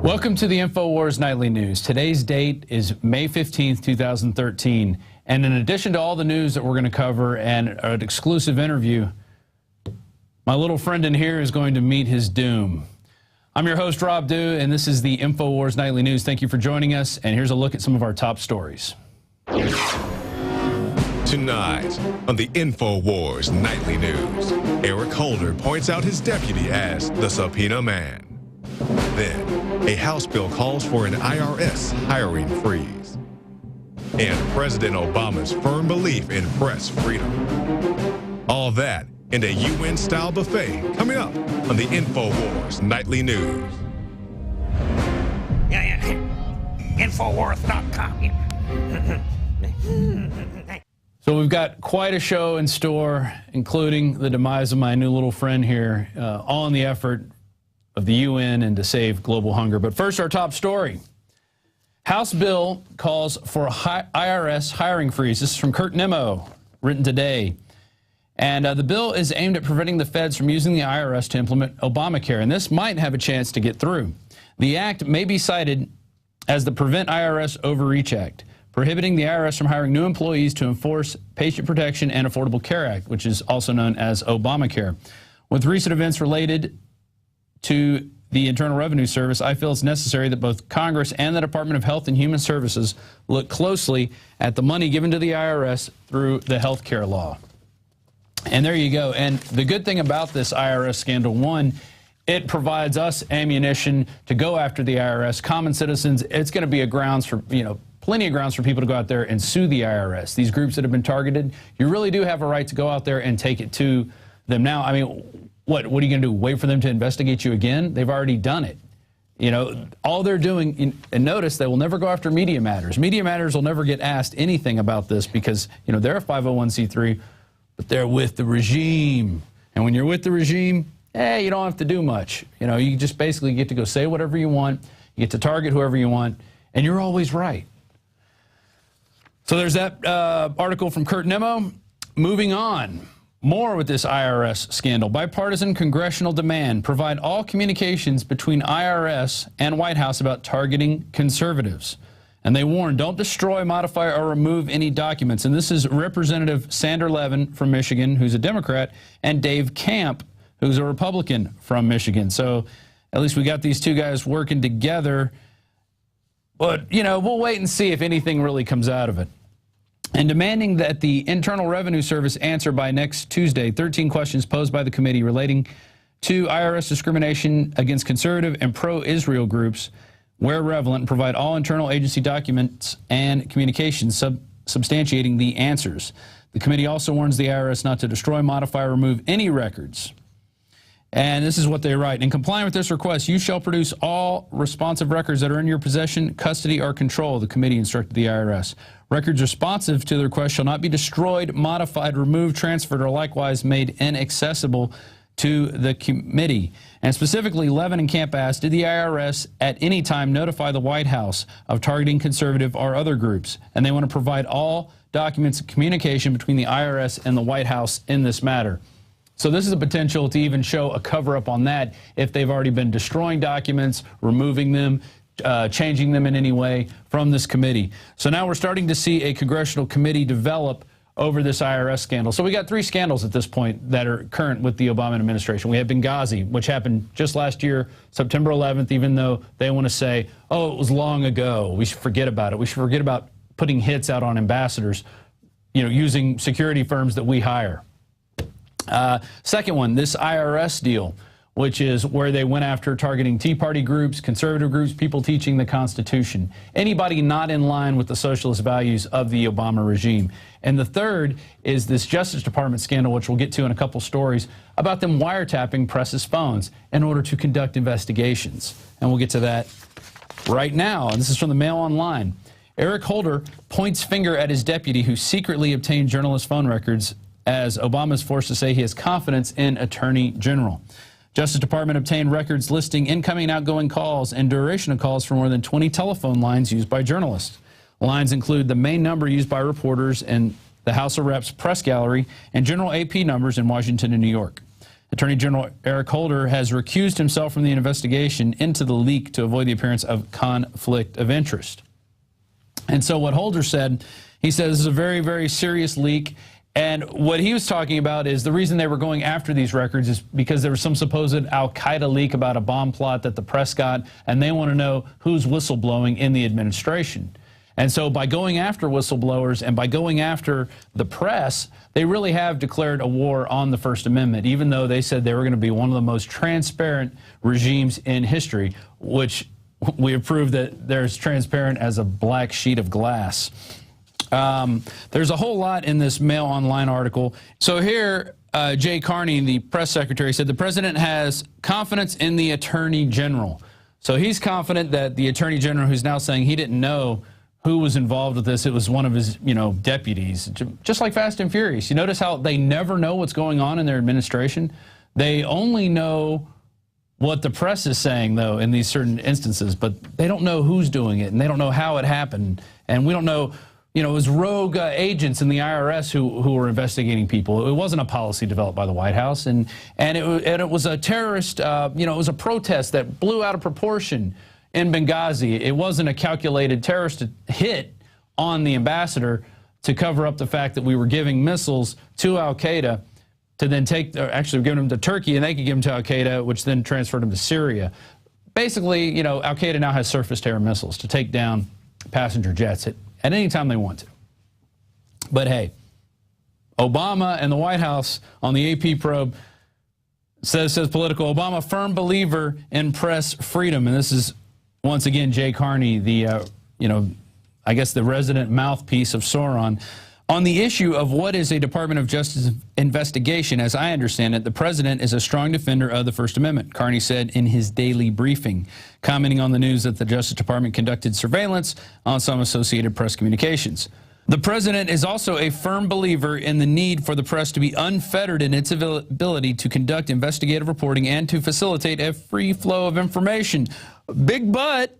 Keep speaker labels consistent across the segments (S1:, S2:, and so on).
S1: Welcome to the Infowars Nightly News. Today's date is May 15th, 2013. And in addition to all the news that we're going to cover and an exclusive interview, my little friend in here is going to meet his doom. I'm your host, Rob Dew, and this is the Infowars Nightly News. Thank you for joining us, and here's a look at some of our top stories.
S2: Tonight on the Infowars Nightly News, Eric Holder points out his deputy as the subpoena man. Then, a House bill calls for an IRS hiring freeze. And President Obama's firm belief in press freedom. All that in a UN-style buffet coming up on the Infowars Nightly News.
S3: Infowars.com.
S1: So we've got quite a show in store, including the demise of my new little friend here, all in the effort of the UN and to save global hunger. But first, our top story. House bill calls for a IRS hiring freeze. This is from Kurt Nimmo, written today. And the bill is aimed at preventing the feds from using the IRS to implement Obamacare, and this might have a chance to get through. The act may be cited as the Prevent IRS Overreach Act, prohibiting the IRS from hiring new employees to enforce Patient Protection and Affordable Care Act, which is also known as Obamacare. With recent events related to the Internal Revenue Service, I feel it's necessary that both Congress and the Department of Health and Human Services look closely at the money given to the IRS through the health care law. And there you go. And the good thing about this IRS scandal, one, it provides us ammunition to go after the IRS. Common citizens, it's going to be a grounds for, plenty of grounds for people to go out there and sue the IRS. These groups that have been targeted, you really do have a right to go out there and take it to them. Now, I mean, what are you going to do? Wait for them to investigate you again? They've already done it. All they're doing, and notice they will never go after Media Matters. Media Matters will never get asked anything about this because, they're a 501c3, but they're with the regime. And when you're with the regime, you don't have to do much. You just basically get to go say whatever you want. You get to target whoever you want, and you're always right. So there's that article from Kurt Nimmo. Moving on. More with this IRS scandal. Bipartisan Congressional Demand provide all communications between IRS and White House about targeting conservatives. And they warn, don't destroy, modify, or remove any documents. And this is Representative Sander Levin from Michigan, who's a Democrat, and Dave Camp, who's a Republican from Michigan. So at least we got these two guys working together. But, we'll wait and see if anything really comes out of it. And demanding that the Internal Revenue Service answer by next Tuesday 13 questions posed by the committee relating to IRS discrimination against conservative and pro-Israel groups where relevant, and provide all internal agency documents and communications substantiating the answers. The committee also warns the IRS not to destroy, modify, or remove any records. And this is what they write. In complying with this request, you shall produce all responsive records that are in your possession, custody, or control, the committee instructed the IRS. Records responsive to the request shall not be destroyed, modified, removed, transferred, or likewise made inaccessible to the committee. And specifically, Levin and Camp asked, did the IRS at any time notify the White House of targeting conservative or other groups? And they want to provide all documents of communication between the IRS and the White House in this matter. So this is a potential to even show a cover-up on that if they've already been destroying documents, removing them, changing them in any way from this committee. So now we're starting to see a congressional committee develop over this IRS scandal. So we got 3 scandals at this point that are current with the Obama administration. We have Benghazi, which happened just last year, September 11th, even though they want to say, oh, it was long ago. We should forget about it. We should forget about putting hits out on ambassadors, using security firms that we hire. Second one, this IRS deal, which is where they went after targeting Tea Party groups, conservative groups, people teaching the Constitution, anybody not in line with the socialist values of the Obama regime. And the third is this Justice Department scandal, which we'll get to in a couple stories, about them wiretapping press's phones in order to conduct investigations. And we'll get to that right now. And this is from the Mail Online. Eric Holder points finger at his deputy who secretly obtained journalist phone records as Obama is forced to say he has confidence in Attorney General. Justice Department obtained records listing incoming and outgoing calls and duration of calls for more than 20 telephone lines used by journalists. Lines include the main number used by reporters in the House of Reps press gallery and general AP numbers in Washington and New York. Attorney General Eric Holder has recused himself from the investigation into the leak to avoid the appearance of conflict of interest. And so what Holder said, he says this is a very, very serious leak. And what he was talking about is the reason they were going after these records is because there was some supposed al-Qaeda leak about a bomb plot that the press got, and they want to know who's whistleblowing in the administration. And so by going after whistleblowers and by going after the press, they really have declared a war on the First Amendment, even though they said they were going to be one of the most transparent regimes in history, which we have proved that they're as transparent as a black sheet of glass. There's a whole lot in this Mail Online article. So here, Jay Carney, the press secretary, said the president has confidence in the attorney general. So he's confident that the attorney general, who's now saying he didn't know who was involved with this, it was one of his, deputies, just like Fast and Furious. You notice how they never know what's going on in their administration? They only know what the press is saying, though, in these certain instances, but they don't know who's doing it, and they don't know how it happened, and we don't know. It was rogue agents in the IRS who were investigating people. It wasn't a policy developed by the White House, and it was a terrorist. It was a protest that blew out of proportion in Benghazi. It wasn't a calculated terrorist hit on the ambassador to cover up the fact that we were giving missiles to al-Qaeda to then actually giving them to Turkey, and they could give them to al-Qaeda, which then transferred them to Syria. Basically, al-Qaeda now has surface to air missiles to take down passenger jets at any time they want to. But hey, Obama and the White House on the AP probe says Political, Obama firm believer in press freedom. And this is, once again, Jay Carney, the, I guess the resident mouthpiece of Sauron. On the issue of what is a Department of Justice investigation, as I understand it, the president is a strong defender of the First Amendment, Carney said in his daily briefing, commenting on the news that the Justice Department conducted surveillance on some Associated Press communications. The president is also a firm believer in the need for the press to be unfettered in its ability to conduct investigative reporting and to facilitate a free flow of information. Big but.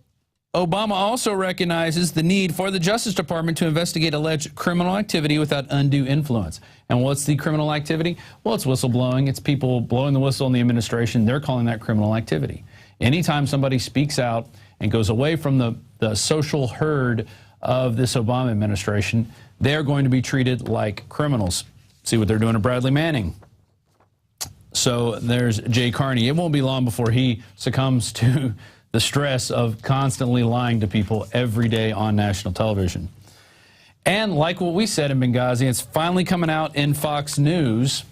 S1: Obama also recognizes the need for the Justice Department to investigate alleged criminal activity without undue influence. And what's the criminal activity? Well, it's whistleblowing. It's people blowing the whistle in the administration. They're calling that criminal activity. Anytime somebody speaks out and goes away from the social herd of this Obama administration, they're going to be treated like criminals. See what they're doing to Bradley Manning. So there's Jay Carney. It won't be long before he succumbs to the stress of constantly lying to people every day on national television. And like what we said in Benghazi, it's finally coming out in Fox News.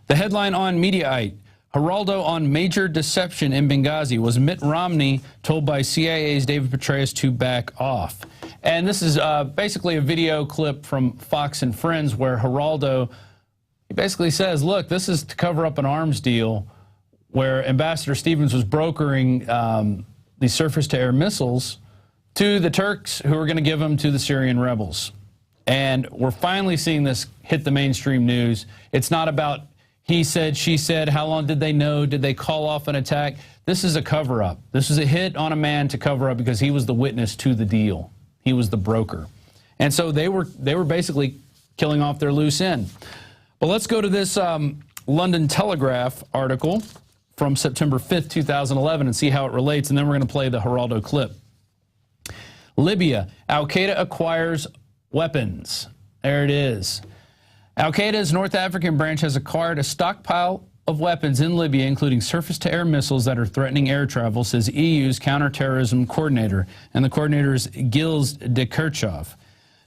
S1: The headline on Mediaite, Geraldo on major deception in Benghazi. Was Mitt Romney told by CIA's David Petraeus to back off? And this is basically a video clip from Fox and Friends where Geraldo, he basically says, look, this is to cover up an arms deal where Ambassador Stevens was brokering these surface-to-air missiles to the Turks who were going to give them to the Syrian rebels. And we're finally seeing this hit the mainstream news. It's not about he said, she said, how long did they know, did they call off an attack? This is a cover-up. This is a hit on a man to cover up because he was the witness to the deal. He was the broker. And so they were basically killing off their loose end. But let's go to this London Telegraph article from September 5th, 2011, and see how it relates, and then we're going to play the Geraldo clip. Libya, al-Qaeda acquires weapons. There it is. Al-Qaeda's North African branch has acquired a stockpile of weapons in Libya, including surface-to-air missiles that are threatening air travel, says EU's counterterrorism coordinator, and the coordinator is Gilles de Kirchhoff.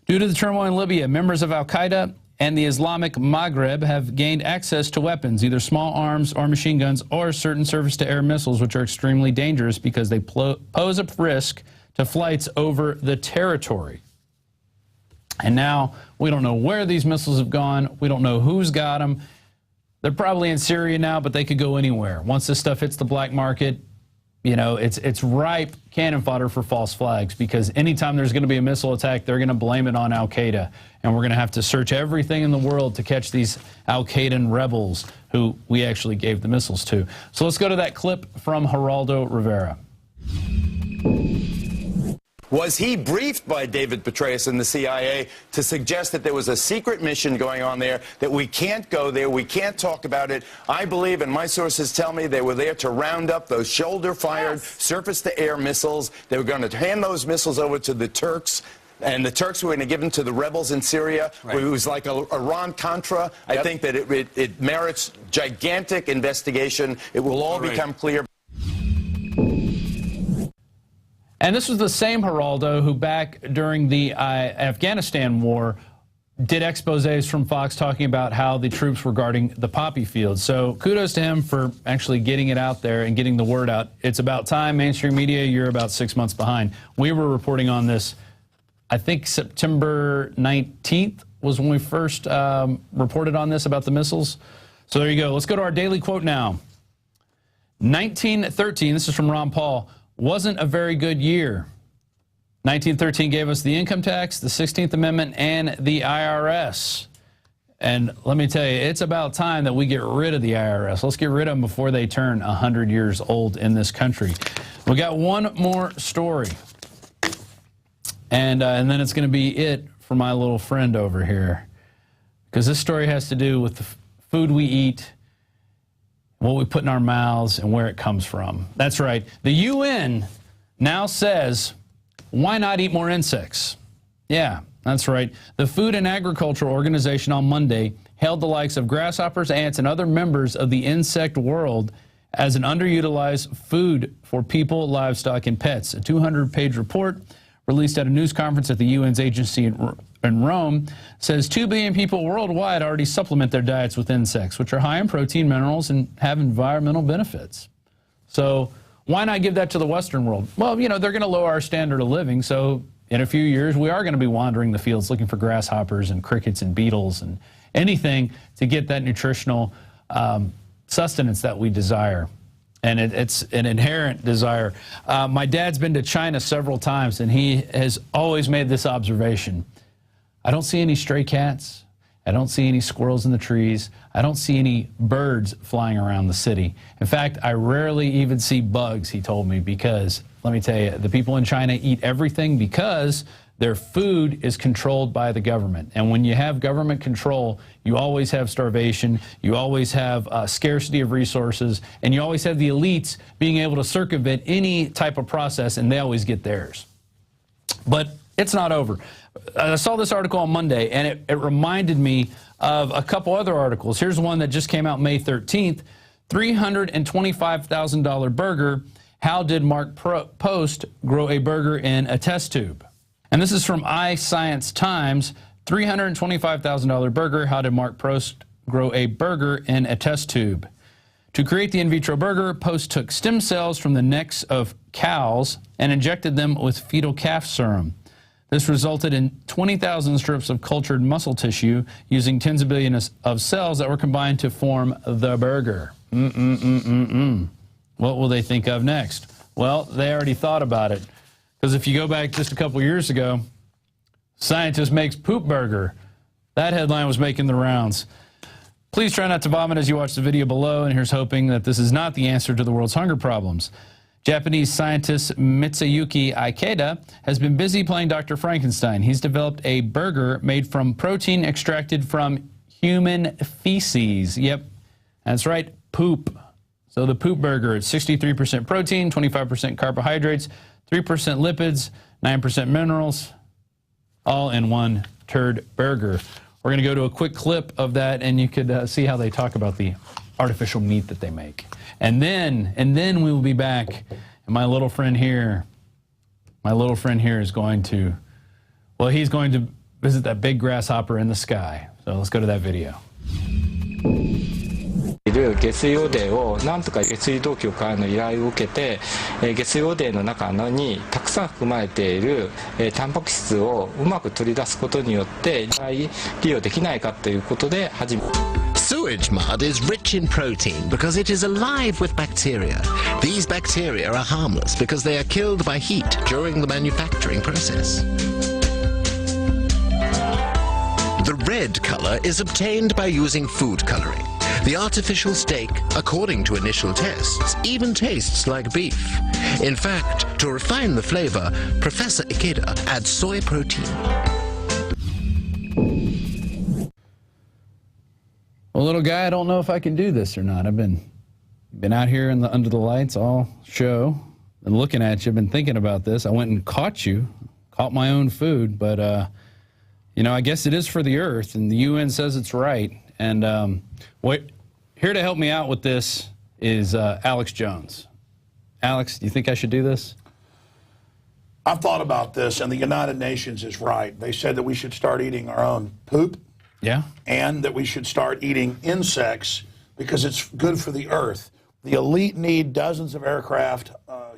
S1: Due to the turmoil in Libya, members of al-Qaeda and the Islamic Maghreb have gained access to weapons, either small arms or machine guns or certain surface-to-air missiles, which are extremely dangerous because they pose a risk to flights over the territory. And now we don't know where these missiles have gone. We don't know who's got them. They're probably in Syria now, but they could go anywhere. Once this stuff hits the black market, it's ripe cannon fodder for false flags, because anytime there's going to be a missile attack, they're going to blame it on al-Qaeda. And we're going to have to search everything in the world to catch these al-Qaedan rebels who we actually gave the missiles to. So let's go to that clip from Geraldo Rivera.
S4: Was he briefed by David Petraeus and the CIA to suggest that there was a secret mission going on there, that we can't go there, we can't talk about it? I believe, and my sources tell me, they were there to round up those shoulder-fired surface-to-air missiles. They were going to hand those missiles over to the Turks. And the Turks were going to give them to the rebels in Syria. Right. It was like Iran-Contra. Yep. I think that it merits gigantic investigation. It will all become clear.
S1: And this was the same Geraldo who back during the Afghanistan war did exposés from Fox talking about how the troops were guarding the poppy fields. So kudos to him for actually getting it out there and getting the word out. It's about time. Mainstream media, you're about 6 months behind. We were reporting on this, I think September 19th was when we first reported on this about the missiles. So there you go. Let's go to our daily quote now. 1913, this is from Ron Paul, wasn't a very good year. 1913 gave us the income tax, the 16th Amendment, and the IRS. And let me tell you, it's about time that we get rid of the IRS. Let's get rid of them before they turn 100 years old in this country. We got one more story. And then it's going to be it for my little friend over here. Because this story has to do with the food we eat, what we put in our mouths, and where it comes from. That's right. The UN now says, why not eat more insects? Yeah, that's right. The Food and Agriculture Organization on Monday hailed the likes of grasshoppers, ants, and other members of the insect world as an underutilized food for people, livestock, and pets. A 200-page report released at a news conference at the UN's agency in Rome says 2 billion people worldwide already supplement their diets with insects, which are high in protein, minerals, and have environmental benefits. So why not give that to the Western world? Well, you know, they're going to lower our standard of living, so in a few years we are going to be wandering the fields looking for grasshoppers and crickets and beetles and anything to get that nutritional sustenance that we desire. And it's an inherent desire. My dad's been to China several times, and he has always made this observation. I don't see any stray cats. I don't see any squirrels in the trees. I don't see any birds flying around the city. In fact, I rarely even see bugs, he told me, because, let me tell you, the people in China eat everything because their food is controlled by the government. And when you have government control, you always have starvation, you always have scarcity of resources, and you always have the elites being able to circumvent any type of process, and they always get theirs. But it's not over. I saw this article on Monday, and it reminded me of a couple other articles. Here's one that just came out May 13th, $325,000 burger. How did Mark Post grow a burger in a test tube? And this is from iScience Times, $325,000 burger. How did Mark Post grow a burger in a test tube? To create the in vitro burger, Post took stem cells from the necks of cows and injected them with fetal calf serum. This resulted in 20,000 strips of cultured muscle tissue using tens of billions of cells that were combined to form the burger. What will they think of next? Well, they already thought about it. Because if you go back just a couple years ago, scientist makes poop burger. That headline was making the rounds. Please try not to vomit as you watch the video below, and here's hoping that this is not the answer to the world's hunger problems. Japanese scientist Mitsuyuki Ikeda has been busy playing Dr. Frankenstein. He's developed a burger made from protein extracted from human feces. Yep, that's right, poop. So the poop burger, it's 63% protein, 25% carbohydrates, 3% lipids, 9% minerals, all in one turd burger. We're going to go to a quick clip of that, and you could see how they talk about the artificial meat that they make. And then we will be back, and my little friend here is going to, well, he's going to visit that big grasshopper in the sky. So let's go to that video.
S5: 下水汚泥をなんとか下水道局からの依頼を受けて下水汚泥の中にたくさん含まれているタンパク質をうまく取り出すことによって利用できないかということで始め
S6: Sewage mud is rich in protein because it is alive with bacteria. These bacteria are harmless because they are killed by heat during the manufacturing process. The red color is obtained by using food coloring. The artificial steak, according to initial tests, even tastes like beef. In fact, to refine the flavor, Professor Ikeda adds soy protein.
S1: Well, little guy, I don't know if I can do this or not. I've been out here under the lights all show and looking at you. I've been thinking about this. I went and caught my own food, but you know, I guess it is for the earth, and the UN says it's right. And here to help me out with this is Alex Jones. Alex, do you think I should do this?
S7: I've thought about this, and the United Nations is right. They said that we should start eating our own poop.
S1: Yeah.
S7: And that we should start eating insects because it's good for the earth. The elite need dozens of aircraft,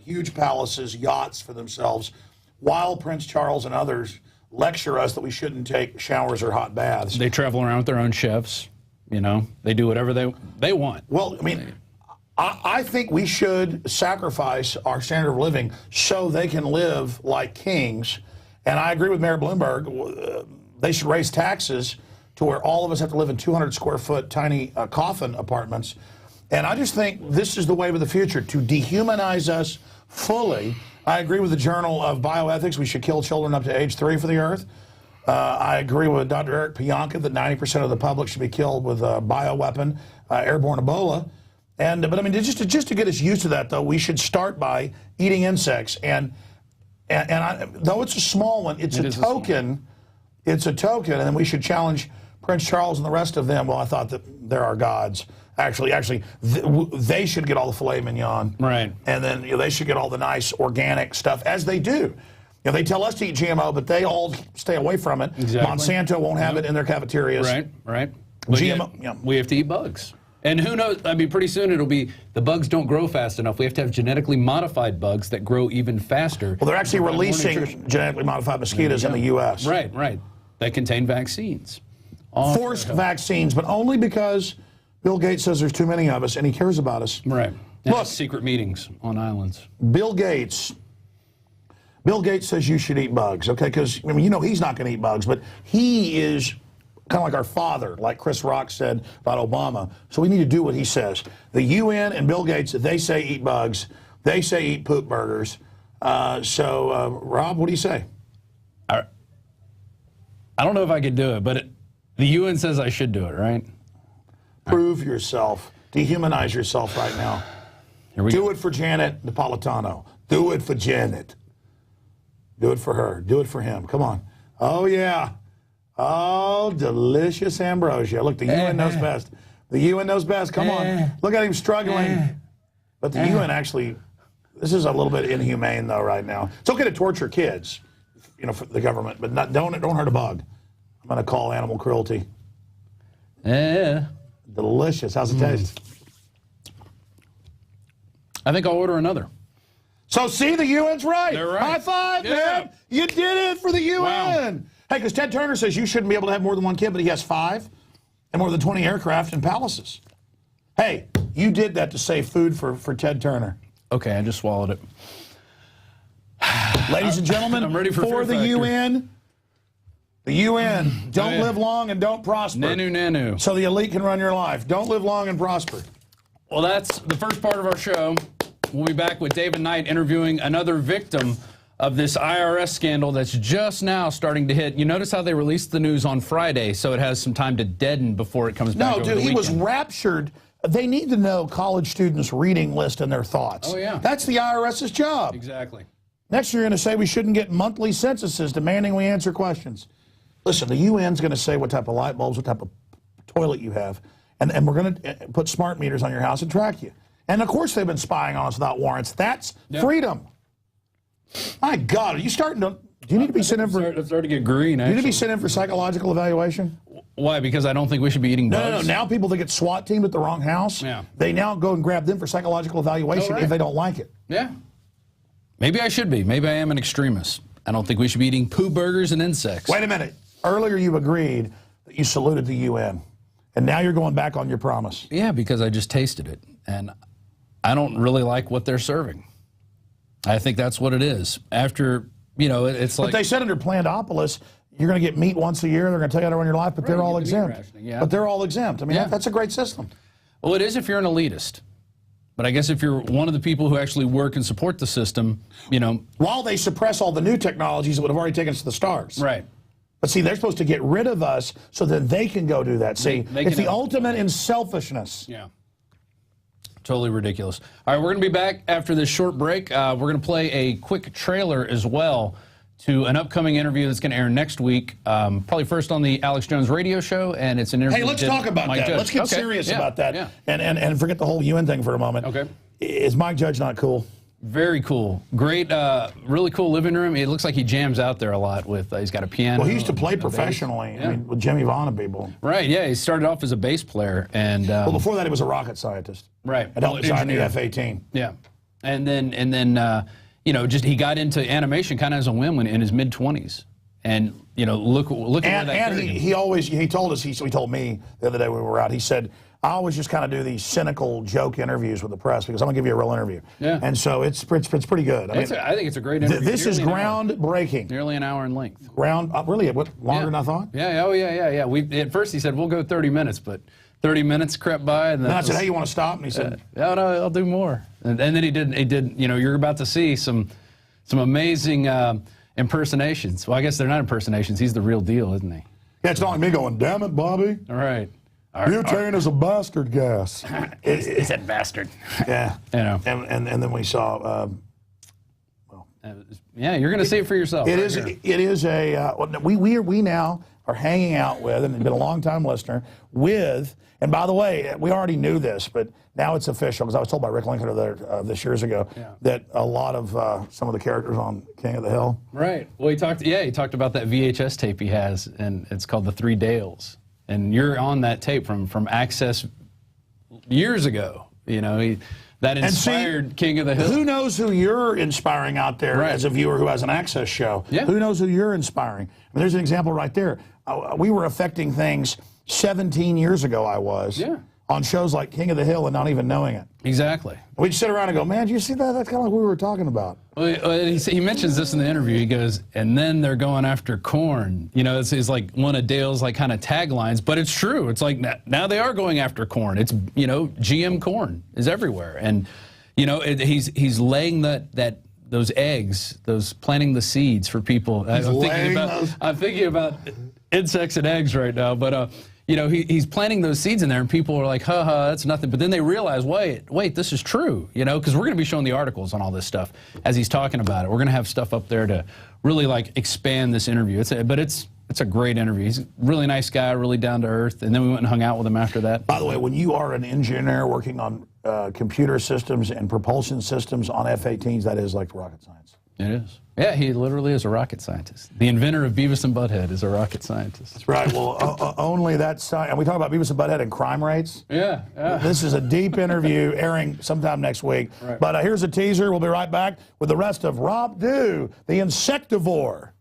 S7: huge palaces, yachts for themselves, while Prince Charles and others lecture us that we shouldn't take showers or hot baths.
S1: They travel around with their own chefs. You know, they do whatever they want.
S7: Well, I mean, I think we should sacrifice our standard of living so they can live like kings. And I agree with Mayor Bloomberg. They should raise taxes to where all of us have to live in 200-square-foot tiny coffin apartments. And I just think this is the wave of the future, to dehumanize us fully. I agree with the Journal of Bioethics. We should kill children up to age 3 for the earth. I agree with Dr. Eric Pianka that 90% of the public should be killed with a bioweapon, airborne Ebola. But I mean, just to get us used to that, though, we should start by eating insects. And though it's a small one, it's a token. It's a token, and then we should challenge Prince Charles and the rest of them. Well, I thought that they're our gods. Actually, they should get all the filet mignon.
S1: Right.
S7: And then they should get all the nice organic stuff, as they do. They tell us to eat GMO, but they all stay away from it.
S1: Exactly.
S7: Monsanto won't have it in their cafeterias.
S1: Right.
S7: GMO,
S1: we have to eat bugs. And who knows, I mean, pretty soon it'll be the bugs don't grow fast enough. We have to have genetically modified bugs that grow even faster.
S7: Well, they're actually releasing genetically modified mosquitoes in the U.S.
S1: Right. That contain vaccines.
S7: Forced vaccines, but only because Bill Gates says there's too many of us and he cares about us.
S1: Right.
S7: Look,
S1: secret meetings on islands.
S7: Bill Gates says you should eat bugs, okay? Because, I mean, he's not going to eat bugs, but he is kind of like our father, like Chris Rock said about Obama. So we need to do what he says. The UN and Bill Gates, they say eat bugs. They say eat poop burgers. Rob, what do you say?
S1: I don't know if I could do it, but the UN says I should do it, right?
S7: Prove yourself. Dehumanize yourself right now. Do it for Janet Napolitano. Do it for Janet. Do it for her. Do it for him. Come on. Oh, yeah. Oh, delicious ambrosia. Look, the UN knows best. The UN knows best. Come on. Look at him struggling. But the UN actually, this is a little bit inhumane, though, right now. It's okay to torture kids, for the government, but don't hurt a bug. I'm going to call animal cruelty.
S1: Yeah.
S7: Delicious. How's it taste?
S1: I think I'll order another.
S7: So, see, the UN's right.
S1: They're right.
S7: High five, man. You did it for the UN. Wow. Hey, because Ted Turner says you shouldn't be able to have more than one kid, but he has 5 and more than 20 aircraft and palaces. Hey, you did that to save food for Ted Turner.
S1: Okay, I just swallowed it.
S7: Ladies and gentlemen,
S1: I'm ready for
S7: the UN. The UN, don't live long and don't prosper.
S1: Nanu.
S7: So the elite can run your life. Don't live long and prosper.
S1: Well, that's the first part of our show. We'll be back with David Knight interviewing another victim of this IRS scandal that's just now starting to hit. You notice how they released the news on Friday, so it has some time to deaden before it comes back over the weekend.
S7: He was raptured. They need to know college students' reading list and their thoughts.
S1: Oh, yeah.
S7: That's the IRS's job.
S1: Exactly.
S7: Next, you're going to say we shouldn't get monthly censuses demanding we answer questions. Listen, the UN's going to say what type of light bulbs, what type of toilet you have, and we're going to put smart meters on your house and track you. And, of course, they've been spying on us without warrants. That's freedom. My God, are you starting to... Do you need to be sent in for...
S1: I'm starting to get green, actually.
S7: Do you need to be sent in for psychological evaluation?
S1: Why? Because I don't think we should be eating bugs?
S7: No. Now people that get SWAT teamed at the wrong house, they now go and grab them for psychological evaluation if they don't like it.
S1: Yeah. Maybe I should be. Maybe I am an extremist. I don't think we should be eating poo burgers and insects.
S7: Wait a minute. Earlier you agreed that you saluted the UN, and now you're going back on your promise.
S1: Yeah, because I just tasted it, and I don't really like what they're serving. I think that's what it is. After, it's like...
S7: But they said under Plandopolis, you're going to get meat once a year, they're going to tell you how to run your life, but they're all exempt. But they're all exempt. I mean, that's a great system.
S1: Well, it is if you're an elitist. But I guess if you're one of the people who actually work and support the system, you know.
S7: While they suppress all the new technologies that would have already taken us to the stars.
S1: Right.
S7: But see, they're supposed to get rid of us so that they can go do that. See, it's the ultimate in selfishness.
S1: Yeah. Totally ridiculous. All right, we're going to be back after this short break. We're going to play a quick trailer as well to an upcoming interview that's going to air next week, probably first on the Alex Jones radio show, and it's an interview.
S7: Hey, let's talk about that. Let's get serious about that, and forget the whole UN thing for a moment.
S1: Okay.
S7: Is Mike Judge not cool?
S1: Very cool. Great, really cool living room. It looks like he jams out there a lot with, he's got a piano.
S7: Well, he used to play professionally, I mean, with Jimmy Vaughn and people.
S1: Right, yeah, he started off as a bass player. And
S7: well, before that, he was a rocket scientist.
S1: Right.
S7: And helped design the F-18.
S1: Yeah. And then you know, just he got into animation kind of as a whim when in his mid-20s. And, you know, look at where that carried him.
S7: he told us, he told me the other day when we were out, he said, I always just kind of do these cynical joke interviews with the press because I'm going to give you a real interview. Yeah. And so it's pretty good.
S1: I think it's a great interview.
S7: This is groundbreaking.
S1: Nearly an hour in length.
S7: Really? What, longer than I thought?
S1: Yeah. Oh, yeah. At first he said, we'll go 30 minutes, but 30 minutes crept by. And then
S7: I said, hey, you want to stop? And he said,
S1: no, I'll do more. And then he did, you know, you're about to see some amazing impersonations. Well, I guess they're not impersonations. He's the real deal, isn't he?
S7: Yeah, it's not like me going, damn it, Bobby.
S1: All right.
S7: Butane is a bastard gas.
S1: He said bastard.
S7: Yeah.
S1: You know.
S7: And then we saw.
S1: Yeah, you're going to see it for yourself.
S7: It is a. We now are hanging out with, and have been a long time listener with. And by the way, we already knew this, but now it's official because I was told by Rick Lincoln this years ago that a lot of some of the characters on King of the Hill.
S1: Right. Well, he talked about that VHS tape he has, and it's called The Three Dales. And you're on that tape from Access years ago. You know, that inspired King of the Hill.
S7: Who knows who you're inspiring out there as a viewer who has an Access show?
S1: Yeah.
S7: Who knows who you're inspiring? I mean, there's an example right there. We were affecting things 17 years ago, on shows like King of the Hill and not even knowing it.
S1: Exactly.
S7: We'd sit around and go, man, did you see that? That's kind of like what we were talking about.
S1: Well, he mentions this in the interview. He goes, and then they're going after corn. You know, it's like one of Dale's like kind of taglines, but it's true. It's like now they are going after corn. It's, you know, GM corn is everywhere. And, you know, he's laying those eggs, planting the seeds for people. I'm thinking about insects and eggs right now, but you know, he's planting those seeds in there, and people are like, that's nothing. But then they realize, wait, this is true, you know, because we're going to be showing the articles on all this stuff as he's talking about it. We're going to have stuff up there to really, like, expand this interview. But it's a great interview. He's a really nice guy, really down to earth. And then we went and hung out with him after that.
S7: By the way, when you are an engineer working on computer systems and propulsion systems on F-18s, that is like rocket science.
S1: It is. Yeah, he literally is a rocket scientist. The inventor of Beavis and Butthead is a rocket scientist.
S7: That's right. Well, only that science. And we talk about Beavis and Butthead and crime rates.
S1: Yeah.
S7: This is a deep interview airing sometime next week. Right. But here's a teaser. We'll be right back with the rest of Rob Dew, the insectivore.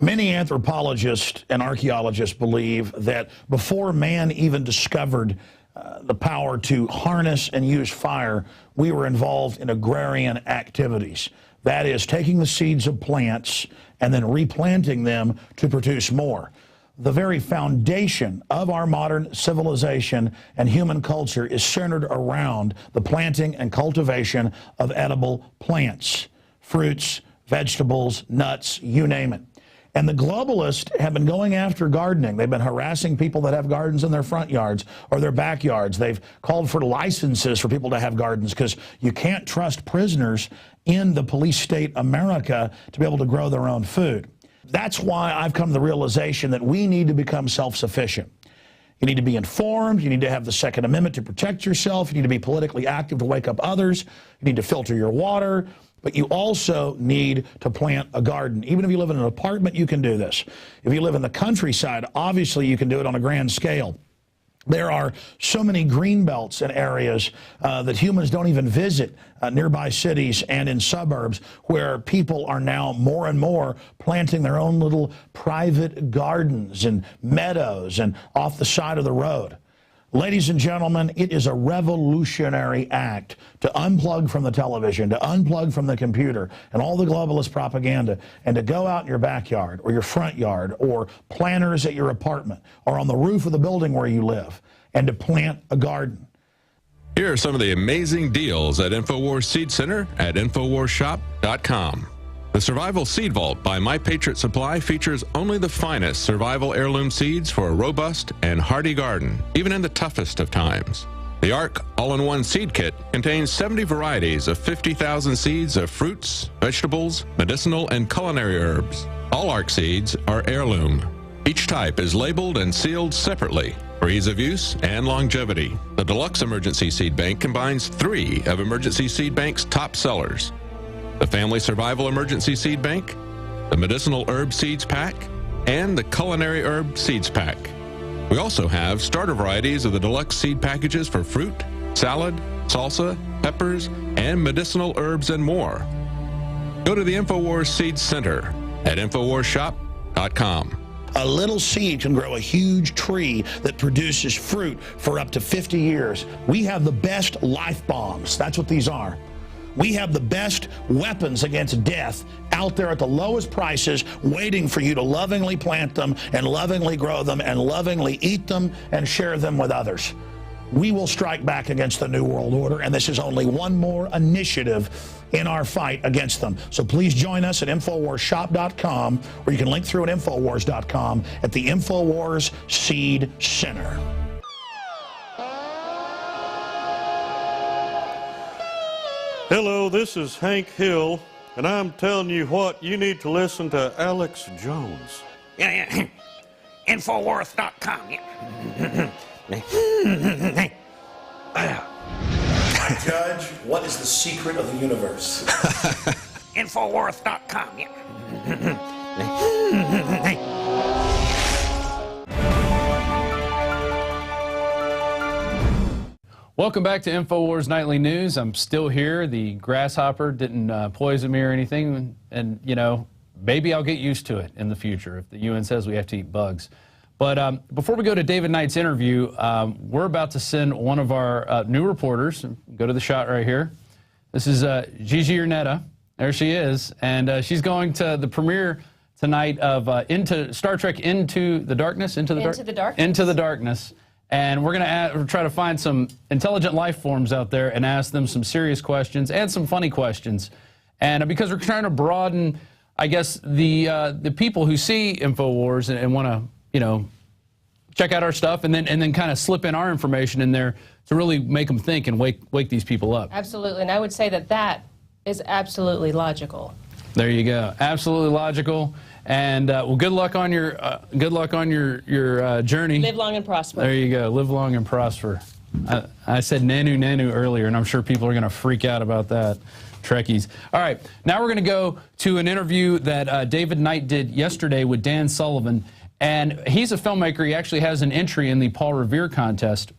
S7: Many anthropologists and archaeologists believe that before man even discovered the power to harness and use fire, we were involved in agrarian activities. That is, taking the seeds of plants and then replanting them to produce more. The very foundation of our modern civilization and human culture is centered around the planting and cultivation of edible plants, fruits, vegetables, nuts, you name it. And the globalists have been going after gardening. They've been harassing people that have gardens in their front yards or their backyards. They've called for licenses for people to have gardens because you can't trust prisoners in the police state America to be able to grow their own food. That's why I've come to the realization that we need to become self-sufficient. You need to be informed. You need to have the Second Amendment to protect yourself. You need to be politically active to wake up others. You need to filter your water. But you also need to plant a garden. Even if you live in an apartment, you can do this. If you live in the countryside, obviously you can do it on a grand scale. There are so many green belts and areas that humans don't even visit, nearby cities and in suburbs, where people are now more and more planting their own little private gardens and meadows and off the side of the road. Ladies and gentlemen, it is a revolutionary act to unplug from the television, to unplug from the computer and all the globalist propaganda, and to go out in your backyard or your front yard or planters at your apartment or on the roof of the building where you live, and to plant a garden.
S8: Here are some of the amazing deals at Infowars Seed Center at InfowarsShop.com. The Survival Seed Vault by My Patriot Supply features only the finest survival heirloom seeds for a robust and hardy garden, even in the toughest of times. The ARC All-in-One Seed Kit contains 70 varieties of 50,000 seeds of fruits, vegetables, medicinal, and culinary herbs. All ARC seeds are heirloom. Each type is labeled and sealed separately for ease of use and longevity. The Deluxe Emergency Seed Bank combines 3 of Emergency Seed Bank's top sellers: the Family Survival Emergency Seed Bank, the Medicinal Herb Seeds Pack, and the Culinary Herb Seeds Pack. We also have starter varieties of the deluxe seed packages for fruit, salad, salsa, peppers, and medicinal herbs and more. Go to the Infowars Seed Center at InfowarsShop.com.
S7: A little seed can grow a huge tree that produces fruit for up to 50 years. We have the best life bombs. That's what these are. We have the best weapons against death out there at the lowest prices, waiting for you to lovingly plant them and lovingly grow them and lovingly eat them and share them with others. We will strike back against the New World Order, and this is only one more initiative in our fight against them. So please join us at InfowarsShop.com, or you can link through at Infowars.com at the Infowars Seed Center.
S9: Hello, this is Hank Hill, and I'm telling you what, you need to listen to Alex Jones.
S3: Yeah. Infowars.com.
S7: Judge, what is the secret of the universe?
S3: Infowars.com.
S1: Welcome back to Infowars Nightly News. I'm still here. The grasshopper didn't poison me or anything, and you know, maybe I'll get used to it in the future if the UN says we have to eat bugs. But before we go to David Knight's interview, we're about to send one of our new reporters. Go to the shot right here. This is Gigi Urnetta. There she is, and she's going to the premiere tonight of into Star Trek Into the Darkness. Into the Darkness. And we're going to try to find some intelligent life forms out there and ask them some serious questions and some funny questions. And because we're trying to broaden, I guess, the people who see Infowars and want to, you know, check out our stuff and then kind of slip in our information in there to really make them think and wake these people up.
S10: Absolutely. And I would say that is absolutely logical.
S1: There you go. Absolutely logical. And well, good luck on your journey.
S10: Live long and prosper.
S1: There you go. Live long and prosper. I said nanu earlier, and I'm sure people are going to freak out about that. Trekkies. All right. Now we're going to go to an interview that David Knight did yesterday with Dan Sullivan. And he's a filmmaker. He actually has an entry in the Paul Revere contest.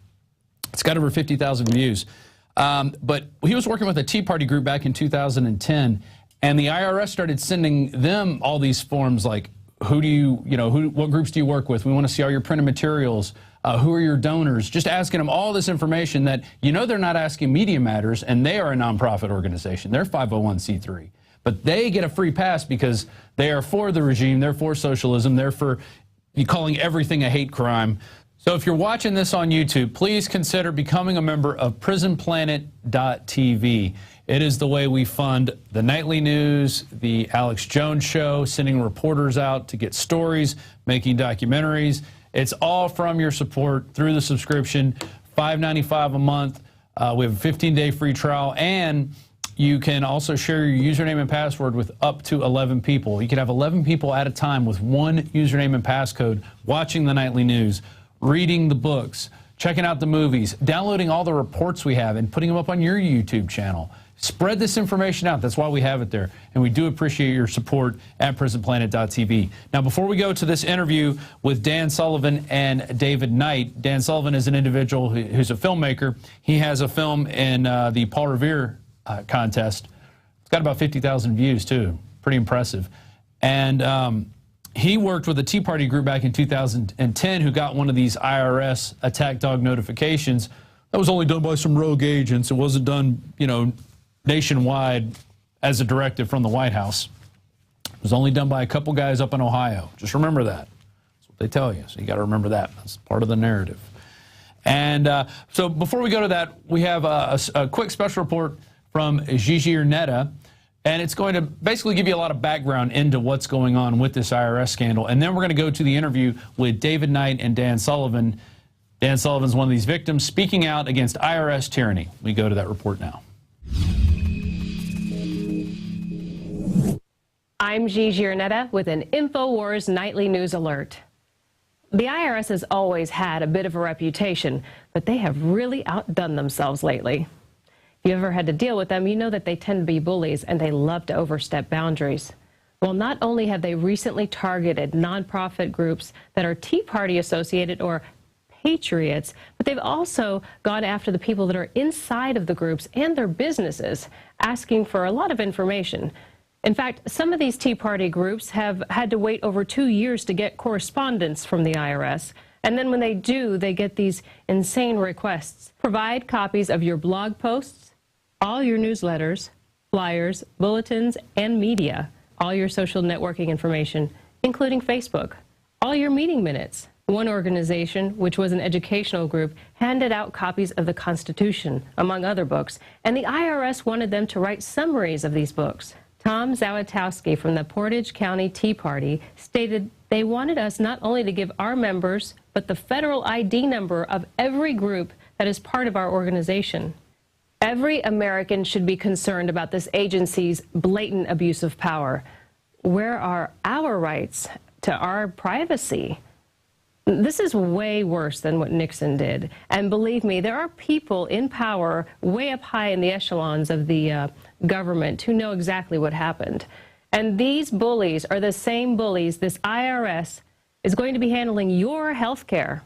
S1: It's got over 50,000 views. But he was working with a Tea Party group back in 2010. And the IRS started sending them all these forms like, what groups do you work with? We want to see all your printed materials. Who are your donors? Just asking them all this information that, they're not asking Media Matters, and they are a nonprofit organization. They're 501c3. But they get a free pass because they are for the regime. They're for socialism. They're for calling everything a hate crime. So if you're watching this on YouTube, please consider becoming a member of PrisonPlanet.tv. It is the way we fund the nightly news, the Alex Jones Show, sending reporters out to get stories, making documentaries. It's all from your support through the subscription, $5.95 a month. We have a 15-day free trial, and you can also share your username and password with up to 11 people. You can have 11 people at a time with one username and passcode watching the nightly news, reading the books, checking out the movies, downloading all the reports we have, and putting them up on your YouTube channel. Spread this information out. That's why we have it there. And we do appreciate your support at PrisonPlanet.tv. Now, before we go to this interview with Dan Sullivan and David Knight, Dan Sullivan is an individual who's a filmmaker. He has a film in the Paul Revere contest. It's got about 50,000 views, too. Pretty impressive. And he worked with a Tea Party group back in 2010 who got one of these IRS attack dog notifications. That was only done by some rogue agents. It wasn't done, you know, nationwide as a directive from the White House. It was only done by a couple guys up in Ohio. Just remember that. That's what they tell you. So you got to remember that. That's part of the narrative. And so before we go to that, we have a quick special report from Gigi Ernetta. And it's going to basically give you a lot of background into what's going on with this IRS scandal. And then we're going to go to the interview with David Knight and Dan Sullivan. Dan Sullivan's one of these victims speaking out against IRS tyranny. We go to that report now.
S11: I'm Gigi Ernetta with an Infowars Nightly News Alert. The IRS has always had a bit of a reputation, but they have really outdone themselves lately. If you ever had to deal with them, you know that they tend to be bullies and they love to overstep boundaries. Well, not only have they recently targeted nonprofit groups that are Tea Party associated or patriots, but they've also gone after the people that are inside of the groups and their businesses, asking for a lot of information. In fact, some of these Tea Party groups have had to wait over 2 years to get correspondence from the IRS. And then when they do, they get these insane requests. Provide copies of your blog posts, all your newsletters, flyers, bulletins, and media, all your social networking information, including Facebook, all your meeting minutes. One organization, which was an educational group, handed out copies of the Constitution, among other books, and the IRS wanted them to write summaries of these books. Tom Zawitowski from the Portage County Tea Party stated they wanted us not only to give our members, but the federal ID number of every group that is part of our organization. Every American should be concerned about this agency's blatant abuse of power. Where are our rights to our privacy? This is way worse than what Nixon did. And believe me, there are people in power way up high in the echelons of the government who know exactly what happened. And these bullies are the same bullies this IRS is going to be handling your health care.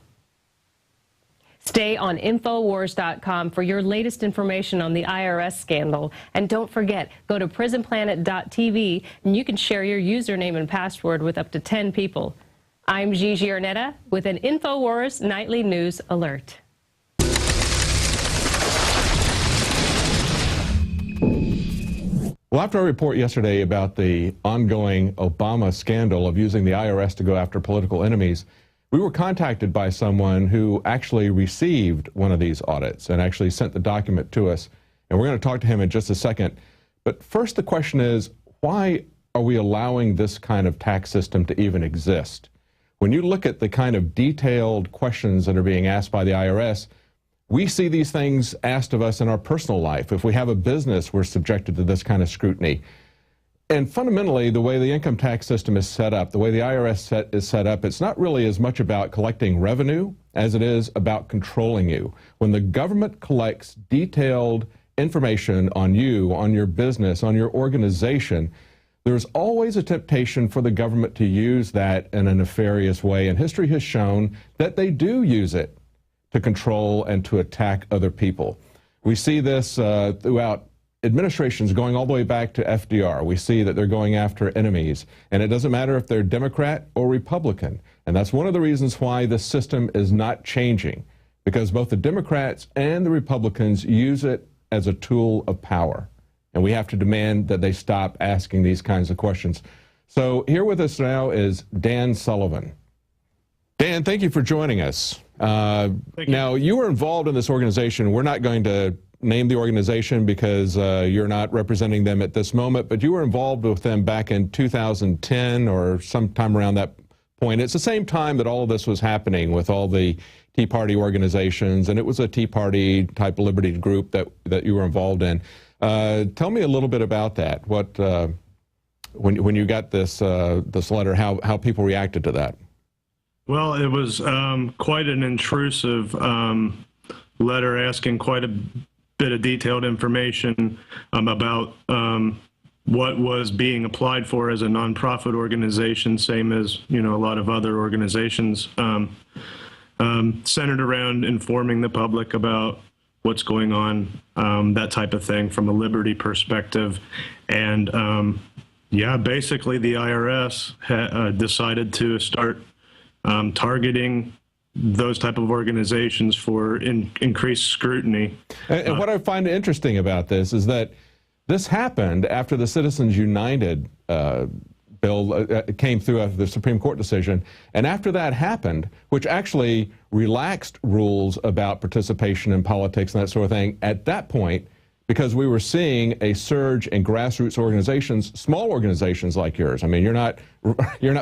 S11: Stay on Infowars.com for your latest information on the IRS scandal. And don't forget, go to prisonplanet.tv and you can share your username and password with up to 10 people. I'm Gigi Ernetta with an Infowars Nightly News Alert.
S8: Well, after our report yesterday about the ongoing Obama scandal of using the IRS to go after political enemies, we were contacted by someone who actually received one of these audits and actually sent the document to us. And we're going to talk to him in just a second. But first, the question is, why are we allowing this kind of tax system to even exist? When you look at the kind of detailed questions that are being asked by the IRS, we see these things asked of us in our personal life. If we have a business, we're subjected to this kind of scrutiny. And fundamentally, the way the income tax system is set up, the way the IRS is set up, it's not really as much about collecting revenue as it is about controlling you. When the government collects detailed information on you, on your business, on your organization, there's always a temptation for the government to use that in a nefarious way. And history has shown that they do use it to control and to attack other people. We see this throughout administrations going all the way back to FDR. We see that they're going after enemies, and it doesn't matter if they're Democrat or Republican. And that's one of the reasons why the system is not changing, because both the Democrats and the Republicans use it as a tool of power. And we have to demand that they stop asking these kinds of questions. So here with us now is Dan Sullivan. Dan, thank you for joining us. Now, you were involved in this organization. We're not going to name the organization because you're not representing them at this moment, but you were involved with them back in 2010 or sometime around that point. It's the same time that all of this was happening with all the Tea Party organizations, and it was a Tea Party type liberty group that you were involved in. Tell me a little bit about that. What when you got this this letter, how people reacted to that?
S12: Well, it was quite an intrusive letter asking quite a bit of detailed information about what was being applied for as a nonprofit organization, same as, you know, a lot of other organizations, centered around informing the public about what's going on, that type of thing from a liberty perspective. And Yeah, basically the IRS decided to start targeting those type of organizations for increased scrutiny.
S8: And what I find interesting about this is that this happened after the Citizens United bill came through after the Supreme Court decision. And after that happened, which actually relaxed rules about participation in politics and that sort of thing, at that point, because we were seeing a surge in grassroots organizations, small organizations like yours. I mean, you're not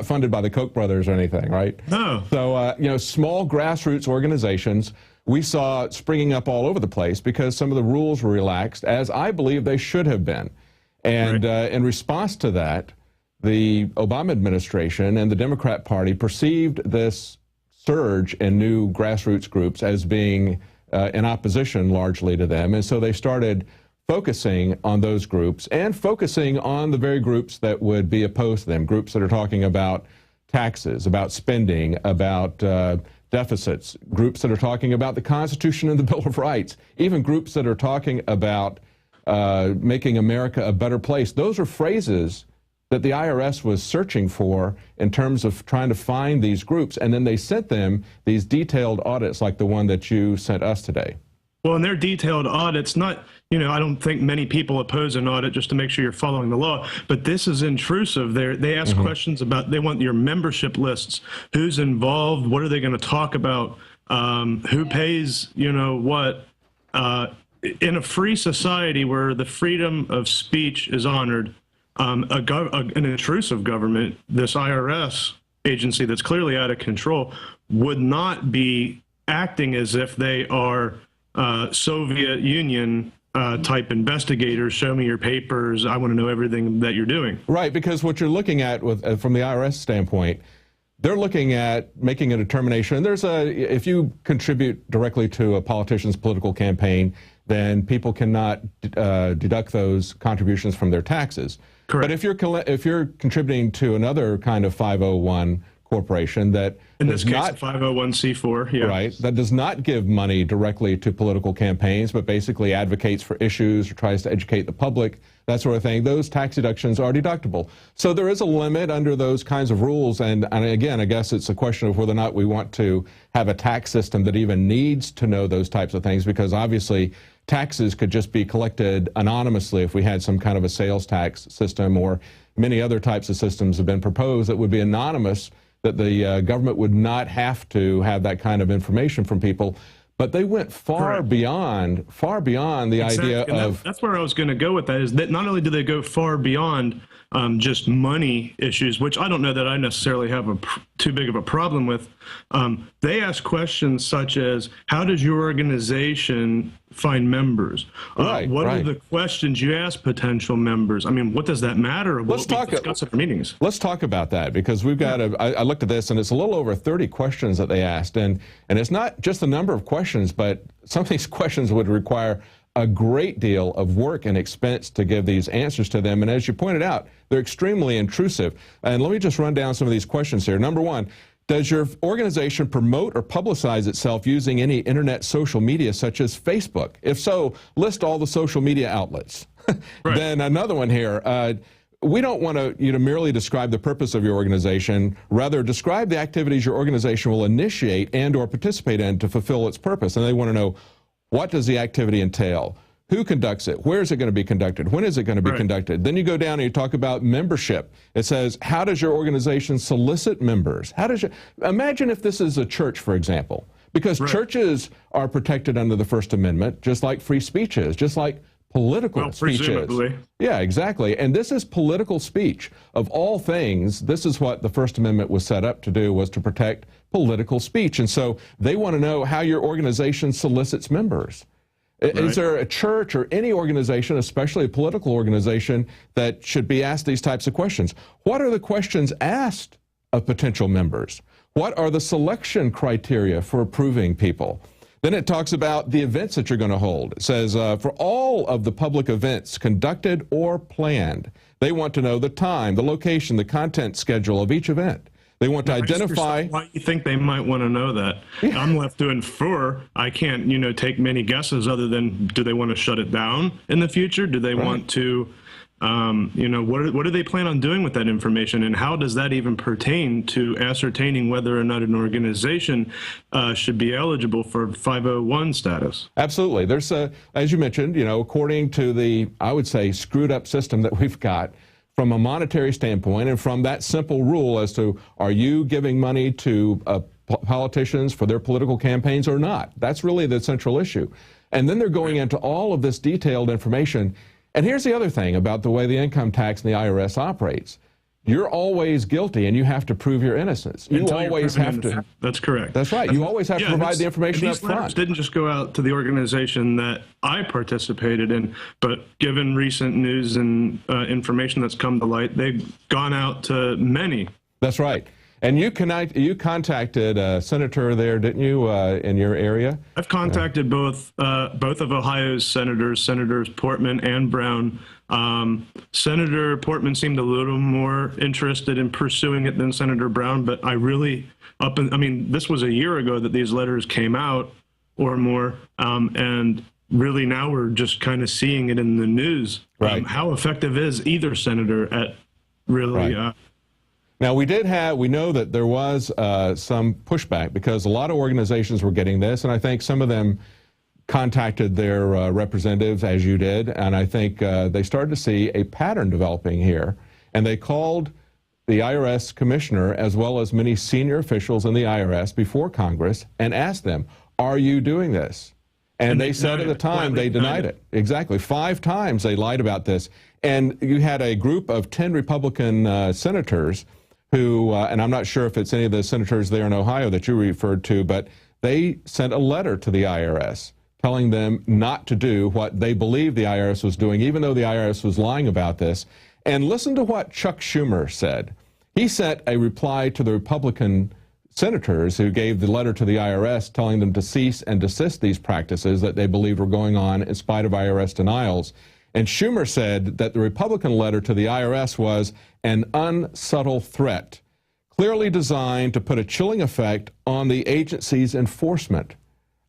S8: funded by the Koch brothers or anything, right?
S12: No.
S8: So, you know, small grassroots organizations, we saw springing up all over the place because some of the rules were relaxed, as I believe they should have been. And in response to that, the Obama administration and the Democrat Party perceived this surge in new grassroots groups as being in opposition largely to them. And so they started focusing on those groups and focusing on the very groups that would be opposed to them, groups that are talking about taxes, about spending, about deficits, groups that are talking about the Constitution and the Bill of Rights, even groups that are talking about making America a better place. Those are phrases that the IRS was searching for in terms of trying to find these groups, and then they sent them these detailed audits like the one that you sent us today.
S12: Well, in their detailed audits, not, you know, I don't think many people oppose an audit just to make sure you're following the law, but this is intrusive. They ask questions about, they want your membership lists, who's involved, what are they going to talk about, who pays, you know, what. In a free society where the freedom of speech is honored, an intrusive government, this IRS agency that's clearly out of control, would not be acting as if they are Soviet Union type investigators. Show me your papers. I want to know everything that you're doing.
S8: Right, because what you're looking at with, from the IRS standpoint, they're looking at making a determination. And there's if you contribute directly to a politician's political campaign, then people cannot deduct those contributions from their taxes.
S12: Correct.
S8: But if you're contributing to another kind of 501 corporation that
S12: in this case, a 501c4, yeah,
S8: right, that does not give money directly to political campaigns, but basically advocates for issues or tries to educate the public, that sort of thing, those tax deductions are deductible. So there is a limit under those kinds of rules. And again, I guess it's a question of whether or not we want to have a tax system that even needs to know those types of things, because obviously taxes could just be collected anonymously if we had some kind of a sales tax system, or many other types of systems have been proposed that would be anonymous, that the government would not have to have that kind of information from people. But they went far beyond the idea of...
S12: That's where I was going to go with that, is that not only do they go far beyond just money issues, which I don't know that I necessarily have too big of a problem with. They ask questions such as, how does your organization find members? What are the questions you ask potential members? I mean, what does that matter?
S8: Let's talk at meetings. Let's talk about that, because we've got I looked at this, and it's a little over 30 questions that they asked, and it's not just the number of questions, but some of these questions would require a great deal of work and expense to give these answers to them. And as you pointed out, they're extremely intrusive. And let me just run down some of these questions here. Number one, does your organization promote or publicize itself using any internet social media such as Facebook? If so, list all the social media outlets. Then another one here. We don't want you to merely describe the purpose of your organization. Rather, describe the activities your organization will initiate and or participate in to fulfill its purpose. And they want to know, what does the activity entail? Who conducts it? Where is it going to be conducted? When is it going to be conducted? Then you go down and you talk about membership. It says, how does your organization solicit members? How does imagine if this is a church, for example, because churches are protected under the First Amendment, just like free speech is, just like political speech is. Yeah, exactly. And this is political speech. Of all things, this is what the First Amendment was set up to do, was to protect political speech. And so they want to know how your organization solicits members. Is there a church or any organization, especially a political organization, that should be asked these types of questions? What are the questions asked of potential members? What are the selection criteria for approving people? Then it talks about the events that you're going to hold. It says, for all of the public events conducted or planned, they want to know the time, the location, the content schedule of each event. They want to identify...
S12: Why you think they might want to know that? Yeah. I'm left to infer. I can't, take many guesses other than, do they want to shut it down in the future? Do they want to You know, what do they plan on doing with that information, and how does that even pertain to ascertaining whether or not an organization should be eligible for 501 status?
S8: Absolutely. There's, as you mentioned, you know, according to the, I would say, screwed up system that we've got from a monetary standpoint, and from that simple rule as to, are you giving money to politicians for their political campaigns or not? That's really the central issue. And then they're going into all of this detailed information. And here's the other thing about the way the income tax and the IRS operates. You're always guilty, and you have to prove your innocence. You always have to.
S12: That's correct.
S8: That's right. You always have to provide the information up front.
S12: These didn't just go out to the organization that I participated in, but given recent news and information that's come to light, they've gone out to many.
S8: That's right. And you contacted a senator there, didn't you, in your area?
S12: I've contacted both of Ohio's senators, Senators Portman and Brown. Senator Portman seemed a little more interested in pursuing it than Senator Brown, but I mean, this was a year ago that these letters came out or more, and really now we're just kind of seeing it in the news.
S8: Right.
S12: How effective is either senator at really...
S8: Right. Now, we know that there was some pushback because a lot of organizations were getting this, and I think some of them contacted their representatives, as you did, and I think they started to see a pattern developing here, and they called the IRS commissioner as well as many senior officials in the IRS before Congress and asked them, are you doing this? And they said at the time they denied it. Exactly. 5 times they lied about this. And you had a group of 10 Republican senators who, and I'm not sure if it's any of the senators there in Ohio that you referred to, but they sent a letter to the IRS telling them not to do what they believed the IRS was doing, even though the IRS was lying about this. And listen to what Chuck Schumer said. He sent a reply to the Republican senators who gave the letter to the IRS telling them to cease and desist these practices that they believed were going on in spite of IRS denials. And Schumer said that the Republican letter to the IRS was an unsubtle threat, clearly designed to put a chilling effect on the agency's enforcement.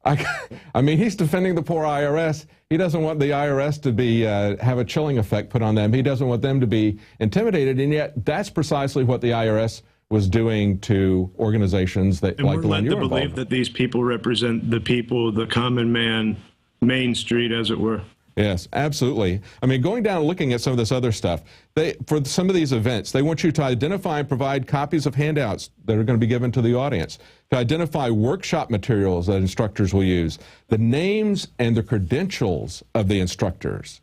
S8: I mean, he's defending the poor IRS. He doesn't want the IRS to be have a chilling effect put on them. He doesn't want them to be intimidated, and yet that's precisely what the IRS was doing to organizations that, like the one you were involved in.
S12: And we're led to believe that these people represent the people, the common man, Main Street, as it were.
S8: Yes, absolutely. I mean, going down and looking at some of this other stuff, for some of these events, they want you to identify and provide copies of handouts that are going to be given to the audience, to identify workshop materials that instructors will use, the names and the credentials of the instructors.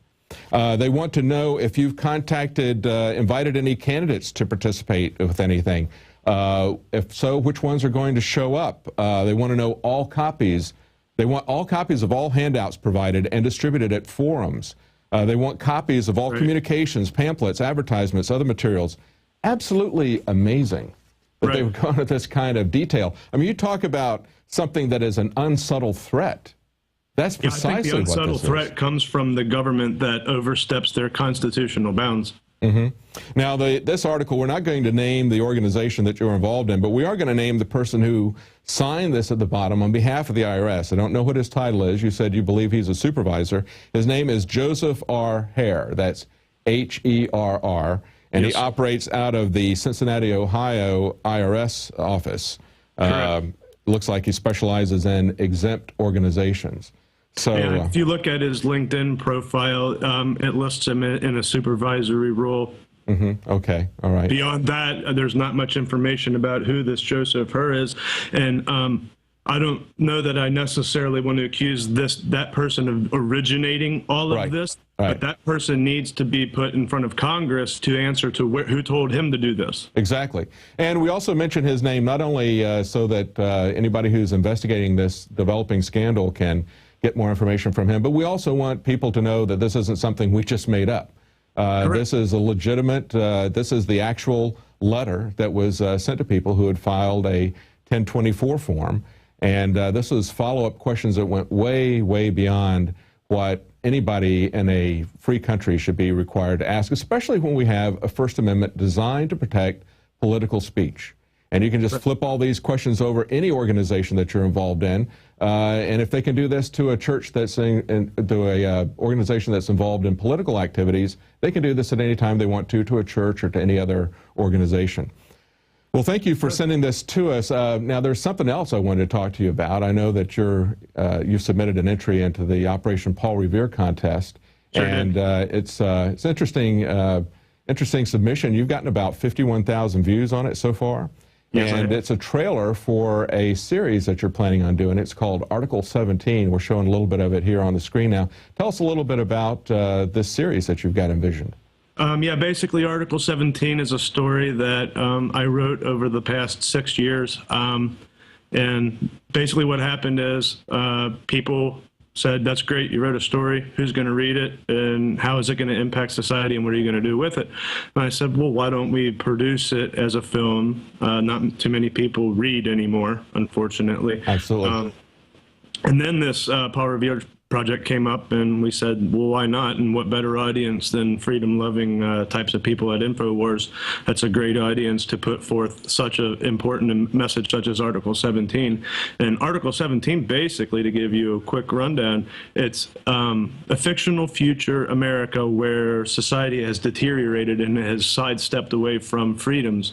S8: They want to know if you've contacted, invited any candidates to participate with anything. If so, which ones are going to show up? They want to know all copies. They want all copies of all handouts provided and distributed at forums. They want copies of all communications, pamphlets, advertisements, other materials. Absolutely amazing that they would go into this kind of detail. I mean, you talk about something that is an unsubtle threat. That's precisely what this is.
S12: I think the unsubtle threat comes from the government that oversteps their constitutional bounds.
S8: Now, this article, we're not going to name the organization that you're involved in, but we are going to name the person who signed this at the bottom on behalf of the IRS. I don't know what his title is. You said you believe he's a supervisor. His name is Joseph R. Hare. That's H-E-R-R. And he operates out of the Cincinnati, Ohio IRS office. Looks like he specializes in exempt organizations. So,
S12: yeah, if you look at his LinkedIn profile, it lists him in a supervisory role.
S8: Okay, all right.
S12: Beyond that, there's not much information about who this Joseph Hare is, and I don't know that I necessarily want to accuse that person of originating all of this, but that person needs to be put in front of Congress to answer to who told him to do this.
S8: Exactly. And we also mention his name not only so that anybody who's investigating this developing scandal can get more information from him, but we also want people to know that this isn't something we just made up. This is a legitimate, this is the actual letter that was sent to people who had filed a 1024 form. And this was follow-up questions that went way, way beyond what anybody in a free country should be required to ask, especially when we have a First Amendment designed to protect political speech. And you can just flip all these questions over any organization that you're involved in. And if they can do this to a church that's to a organization that's involved in political activities, they can do this at any time they want to a church or to any other organization. Well, thank you for sending this to us. Now, there's something else I wanted to talk to you about. I know that you've submitted an entry into the Operation Paul Revere contest,
S12: Sure
S8: and it's interesting. Interesting submission. You've gotten about 51,000 views on it so far.
S12: Yes,
S8: and it's a trailer for a series that you're planning on doing. It's called Article 17. We're showing a little bit of it here on the screen now. Tell us a little bit about this series that you've got envisioned.
S12: Yeah, basically Article 17 is a story that I wrote over the past 6 years. And basically what happened is people said, that's great, you wrote a story, who's going to read it, and how is it going to impact society, and what are you going to do with it? And I said, well, why don't we produce it as a film? Not too many people read anymore, unfortunately.
S8: Absolutely.
S12: And then this Paul Revere project came up, and we said, well, why not? And what better audience than freedom-loving types of people at Infowars? That's a great audience to put forth such an important message such as Article 17. And Article 17, basically, to give you a quick rundown, it's a fictional future America where society has deteriorated and has sidestepped away from freedoms.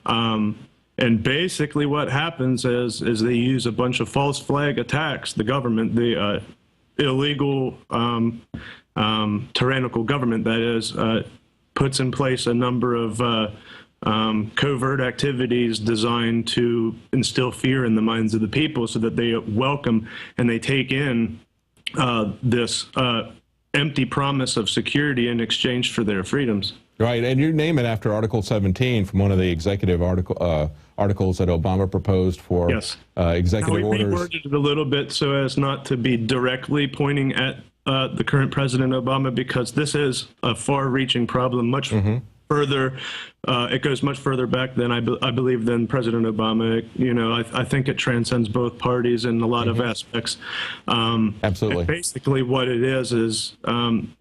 S12: And basically what happens is they use a bunch of false flag attacks. The government, the illegal, tyrannical government, that is, puts in place a number of covert activities designed to instill fear in the minds of the people so that they welcome and they take in this empty promise of security in exchange for their freedoms.
S8: Right, and you name it after Article 17 from one of the executive articles that Obama proposed for executive orders.
S12: We reworded it a little bit so as not to be directly pointing at the current President Obama, because this is a far-reaching problem, much further. It goes much further back than I believe than President Obama. You know, I think it transcends both parties in a lot of aspects.
S8: Absolutely.
S12: And basically, what it is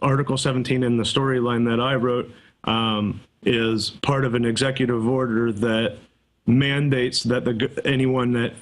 S12: Article 17 in the storyline that I wrote is part of an executive order that mandates that anyone that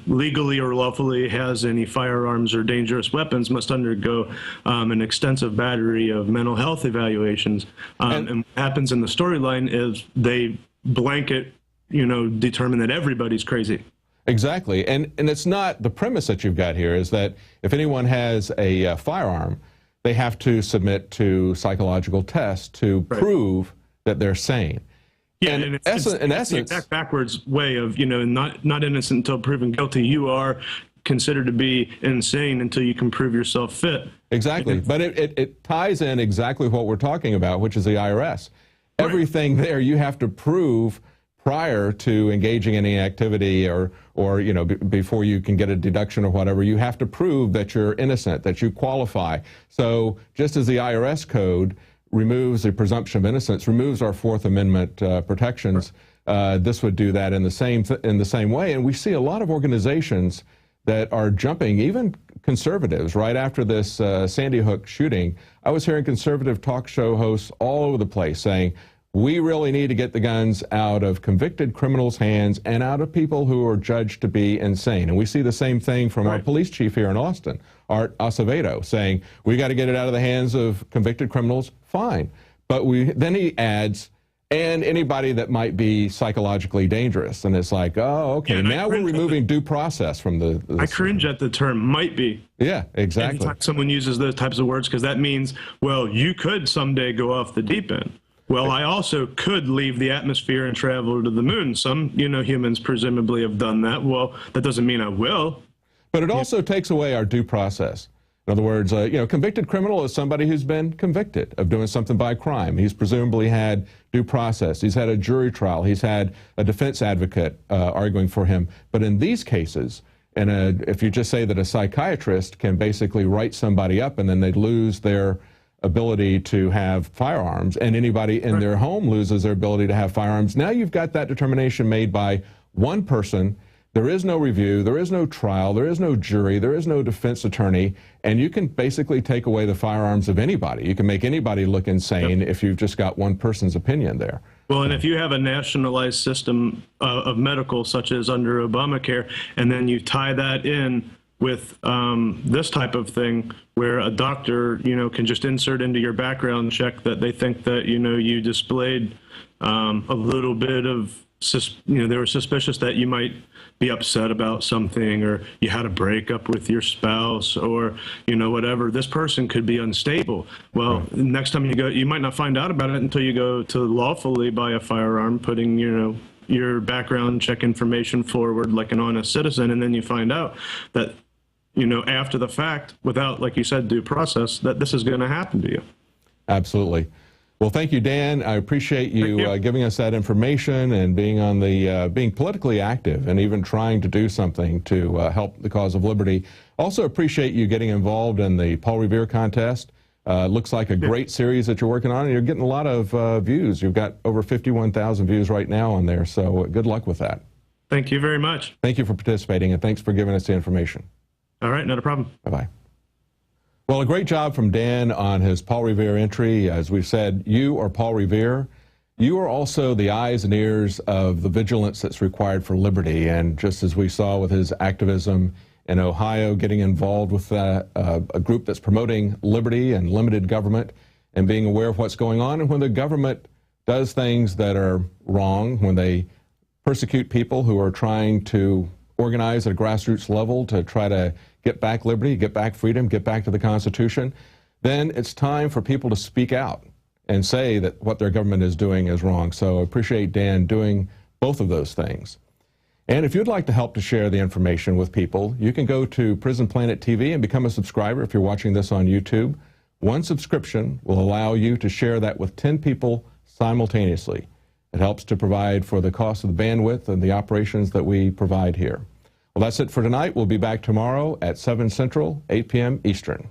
S12: legally or lawfully has any firearms or dangerous weapons must undergo an extensive battery of mental health evaluations. And what happens in the storyline is they blanket, determine that everybody's crazy.
S8: Exactly. And it's not, the premise that you've got here is that if anyone has a firearm, they have to submit to psychological tests to prove that they're sane.
S12: Yeah, and in essence, the exact backwards way of, not innocent until proven guilty. You are considered to be insane until you can prove yourself fit.
S8: Exactly. But it ties in exactly what we're talking about, which is the IRS. Everything there you have to prove prior to engaging in any activity or before you can get a deduction or whatever. You have to prove that you're innocent, that you qualify. So just as the IRS code removes the presumption of innocence, removes our Fourth Amendment protections, this would do that in the same way. And we see a lot of organizations that are jumping, even conservatives, right after this Sandy Hook shooting. I was hearing conservative talk show hosts all over the place saying, we really need to get the guns out of convicted criminals' hands and out of people who are judged to be insane. And we see the same thing from our police chief here in Austin, Art Acevedo, saying, we got to get it out of the hands of convicted criminals. Fine. But then he adds, and anybody that might be psychologically dangerous. And it's like, oh, okay, now we're removing due process from the
S12: I cringe at the term might be.
S8: Yeah, exactly.
S12: Anytime someone uses those types of words, because that means, well, you could someday go off the deep end. Well, I also could leave the atmosphere and travel to the moon. Some, humans presumably have done that. Well, that doesn't mean I will.
S8: But it also takes away our due process. In other words, convicted criminal is somebody who's been convicted of doing something by crime. He's presumably had due process. He's had a jury trial. He's had a defense advocate arguing for him. But in these cases, if you just say that a psychiatrist can basically write somebody up and then they lose their ability to have firearms, and anybody in their home loses their ability to have firearms. Now you've got that determination made by one person. There is no review, there is no trial, there is no jury, there is no defense attorney, and you can basically take away the firearms of anybody. You can make anybody look insane if you've just got one person's opinion there.
S12: Well, and if you have a nationalized system of medical, such as under Obamacare, and then you tie that in with this type of thing, where a doctor, can just insert into your background check that they think that, you displayed a little bit of, they were suspicious that you might be upset about something, or you had a breakup with your spouse, or, whatever. This person could be unstable. Well, next time you go, you might not find out about it until you go to lawfully buy a firearm, putting, your background check information forward like an honest citizen, and then you find out that, after the fact, without, like you said, due process, that this is going to happen to you.
S8: Absolutely. Well, thank you, Dan. I appreciate you giving us that information and being on the being politically active and even trying to do something to help the cause of liberty. Also appreciate you getting involved in the Paul Revere contest. Looks like a great series that you're working on, and you're getting a lot of views. You've got over 51,000 views right now on there, so good luck with that.
S12: Thank you very much.
S8: Thank you for participating, and thanks for giving us the information.
S12: All right, not a problem.
S8: Bye-bye. Well, a great job from Dan on his Paul Revere entry. As we've said, you are Paul Revere. You are also the eyes and ears of the vigilance that's required for liberty. And just as we saw with his activism in Ohio, getting involved with a group that's promoting liberty and limited government and being aware of what's going on. And when the government does things that are wrong, when they persecute people who are trying to organize at a grassroots level to try to get back liberty, get back freedom, get back to the Constitution, then it's time for people to speak out and say that what their government is doing is wrong. So I appreciate Dan doing both of those things. And if you'd like to help to share the information with people, you can go to Prison Planet TV and become a subscriber if you're watching this on YouTube. One subscription will allow you to share that with 10 people simultaneously. It helps to provide for the cost of the bandwidth and the operations that we provide here. Well, that's it for tonight. We'll be back tomorrow at 7 Central, 8 p.m. Eastern.